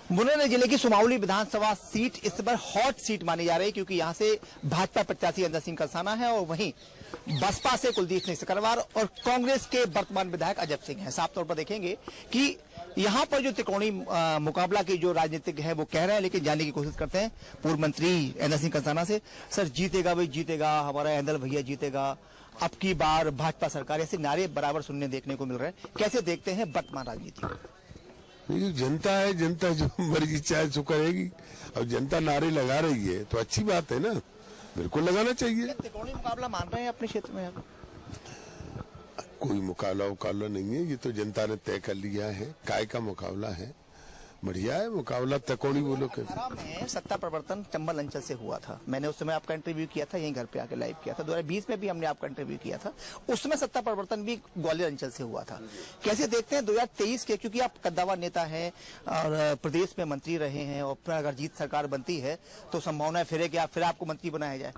मुरैना जिले की सुमावली विधानसभा सीट इस बार हॉट सीट मानी जा रही है क्योंकि यहां से भाजपा प्रत्याशी अंदर सिंह कंसाना है और वहीं बसपा से कुलदीप सिंह सिकरवार और कांग्रेस के वर्तमान विधायक अजब सिंह हैं। साफ तौर पर देखेंगे कि यहां पर जो त्रिकोणीय मुकाबला की जो राजनीतिक है वो कह रहे हैं, लेकिन जानने की कोशिश करते हैं पूर्व मंत्री अंदर सिंह कंसाना से। सर, जीतेगा भाई जीतेगा, हमारा अंदर भैया जीतेगा, अब की बार भाजपा सरकार, ऐसे नारे बराबर सुनने देखने को मिल रहे हैं। कैसे देखते हैं वर्तमान राजनीति? जनता है, जनता जो मर्जी चाहे सो करेगी। और जनता नारे लगा रही है तो अच्छी बात है ना, बिल्कुल लगाना चाहिए। त्रिकोणीय मुकाबला मान रहे हैं अपने क्षेत्र में? कोई मुकाबला नहीं है, ये तो जनता ने तय कर लिया है। काय का मुकाबला है, बढ़िया है मुकाबला। त्रिकोणी बोलो के में सत्ता परिवर्तन चंबल अंचल से हुआ था। मैंने उस समय आपका इंटरव्यू किया था, यहीं घर पे आके लाइव किया था। 2020 में भी हमने आपका इंटरव्यू किया था, उस समय सत्ता परिवर्तन भी ग्वालियर अंचल से हुआ था। कैसे देखते हैं 2023 के, क्योंकि आप कद्दावर नेता हैं और प्रदेश में मंत्री रहे हैं, और अगर जीत सरकार बनती है तो संभावना फिर कि फिर आपको मंत्री बनाया जाए?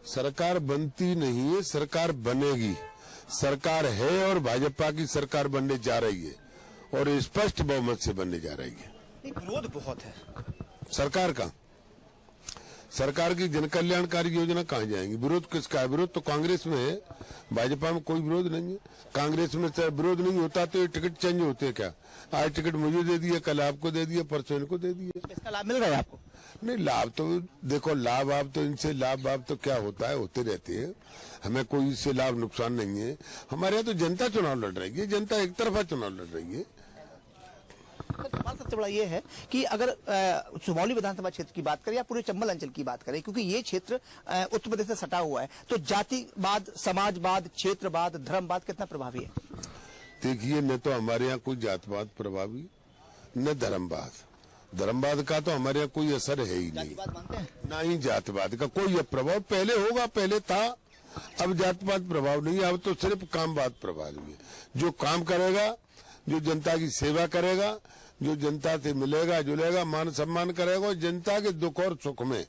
सरकार बनती नहीं है, सरकार बनेगी। सरकार है और भाजपा की सरकार बनने जा रही है और स्पष्ट बहुमत से बनने जा रही है। विरोध बहुत है सरकार का। सरकार की जनकल्याणकारी योजना कहाँ जाएंगी? विरोध किसका है? विरोध तो कांग्रेस में है, भाजपा में कोई विरोध नहीं है। कांग्रेस में विरोध नहीं होता तो ये टिकट चेंज होते क्या? आज टिकट मुझे दे दिया, कल आपको दे दिया, परसों इनको दे दिया। इसका लाभ मिल रहा है आपको? नहीं, लाभ तो देखो, लाभ आप तो इनसे लाभ तो क्या होता है, होते रहते हैं। हमें कोई इससे लाभ नुकसान नहीं है। हमारे यहाँ तो जनता चुनाव लड़ रही है, जनता एक तरफा चुनाव लड़ रही है। सवाल सबसे बड़ा ये है कि अगर सुमावली विधानसभा क्षेत्र की बात करें या पूरे चंबल अंचल की बात करें, क्योंकि ये क्षेत्र उत्तर प्रदेश से सटा हुआ है, तो जातिवाद, समाजवाद, क्षेत्रवाद, धर्मवाद कितना प्रभावी है? देखिए, न तो हमारे यहाँ कोई जातवाद प्रभावी, न धर्मवाद। धर्मवाद का तो हमारे यहाँ कोई असर है ही नहीं, ना ही जातवाद का कोई प्रभाव। पहले होगा, पहले था, अब जातवाद प्रभाव नहीं है। अब तो सिर्फ कामवाद प्रभाव है। जो काम करेगा, जो जनता की सेवा करेगा, जो जनता से मिलेगा जुलेगा, मान सम्मान करेगा और जनता के दुख और सुख में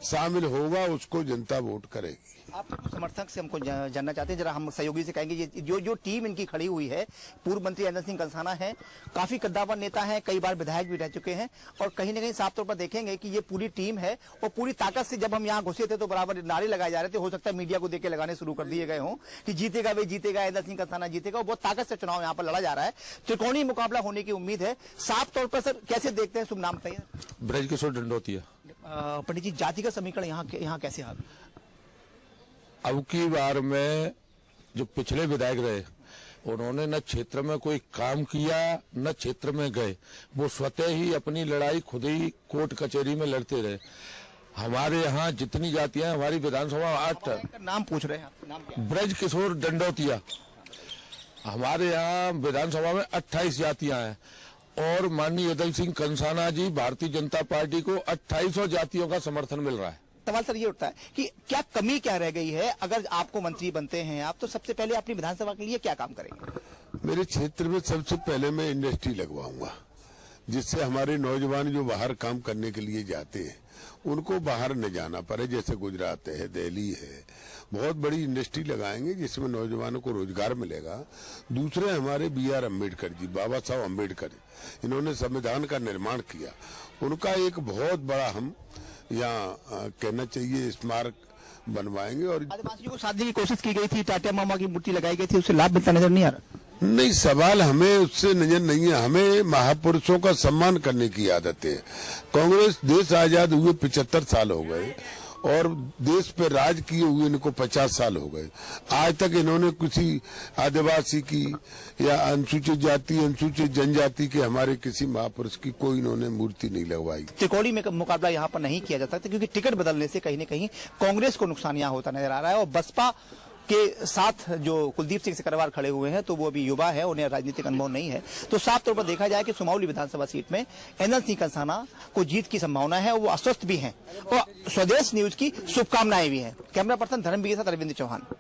शामिल होगा, उसको जनता वोट करेगी। आप समर्थक से हमको जानना चाहते हैं, जरा हम सहयोगी से कहेंगे, जो टीम इनकी खड़ी हुई है, पूर्व मंत्री अंदर सिंह कंसाना है, काफी कद्दावर नेता है, कई बार विधायक भी रह चुके हैं, और कहीं न कहीं साफ तौर पर देखेंगे कि ये पूरी टीम है और पूरी ताकत से जब हम यहाँ घुसे थे तो बराबर नारे लगाए जा रहे थे। हो सकता है मीडिया को देख के लगाने शुरू कर दिए गए हों कि जीतेगा वे जीतेगा, अंदर सिंह कंसाना जीतेगा। बहुत ताकत से चुनाव यहाँ पर लड़ा जा रहा है, त्रिकोणीय मुकाबला होने की उम्मीद है। साफ तौर पर सर कैसे देखते हैं? शुभ नाम बताइए। ब्रजकिशोर डंडोतिया। पंडित जी, जाति का समीकरण यहाँ कैसे आ? अब की बार में जो पिछले विधायक रहे, उन्होंने न क्षेत्र में कोई काम किया न क्षेत्र में गए, वो स्वतः ही अपनी लड़ाई खुद ही कोर्ट कचहरी में लड़ते रहे। हमारे यहाँ जितनी जातियां, हमारी विधानसभा 8 नाम पूछ रहे हैं आप, नाम क्या? ब्रजकिशोर डंडोतिया। हमारे यहाँ विधानसभा में 28 जातियां हैं और माननीय अजब सिंह कंसाना जी, भारतीय जनता पार्टी को 2800 जातियों का समर्थन मिल रहा है। सवाल सर ये उठता है कि क्या कमी क्या रह गई है? अगर आपको मंत्री बनते हैं आप, तो सबसे पहले अपनी विधानसभा के लिए क्या काम करेंगे? मेरे क्षेत्र में सबसे पहले मैं इंडस्ट्री लगवाऊंगा, जिससे हमारे नौजवान जो बाहर काम करने के लिए जाते हैं उनको बाहर न जाना पड़े। जैसे गुजरात है, दिल्ली है, बहुत बड़ी इंडस्ट्री लगाएंगे जिसमें नौजवानों को रोजगार मिलेगा। दूसरे हमारे BR अम्बेडकर जी, बाबा साहब अम्बेडकर, इन्होंने संविधान का निर्माण किया। उनका एक बहुत बड़ा हम यहाँ कहना चाहिए स्मारक बनवाएंगे। और आदिवासियों को साधने की कोशिश की गई थी, टाटा मामा की मूर्ति लगाई गई थी, उससे लाभ मिलता नजर नहीं आ रहा? नहीं, सवाल हमें उससे नजर नहीं है। हमें महापुरुषों का सम्मान करने की आदत है। कांग्रेस, देश आजाद हुए 75 साल हो गए और देश पे राज किए हुए इनको 50 साल हो गए। आज तक इन्होंने किसी आदिवासी की या अनुसूचित जाति, अनुसूचित जनजाति के हमारे किसी महापुरुष की कोई इन्होंने मूर्ति नहीं लगवाई। त्रिकोणीय में मुकाबला यहाँ पर नहीं किया जा सकता क्योंकि टिकट बदलने से कहीं न कहीं कांग्रेस को नुकसान यहाँ होता नजर आ रहा है, और बसपा के साथ जो कुलदीप सिंह सिकरवार खड़े हुए हैं तो वो अभी युवा है, उन्हें राजनीतिक अनुभव नहीं है। तो साफ तौर पर देखा जाए कि सुमावली विधानसभा सीट में अंदर सिंह कंसाना को जीत की संभावना है, और वो आश्वस्त भी हैं और स्वदेश न्यूज की शुभकामनाएं भी हैं। कैमरा पर्सन धर्मवीर के साथ अरविंद चौहान।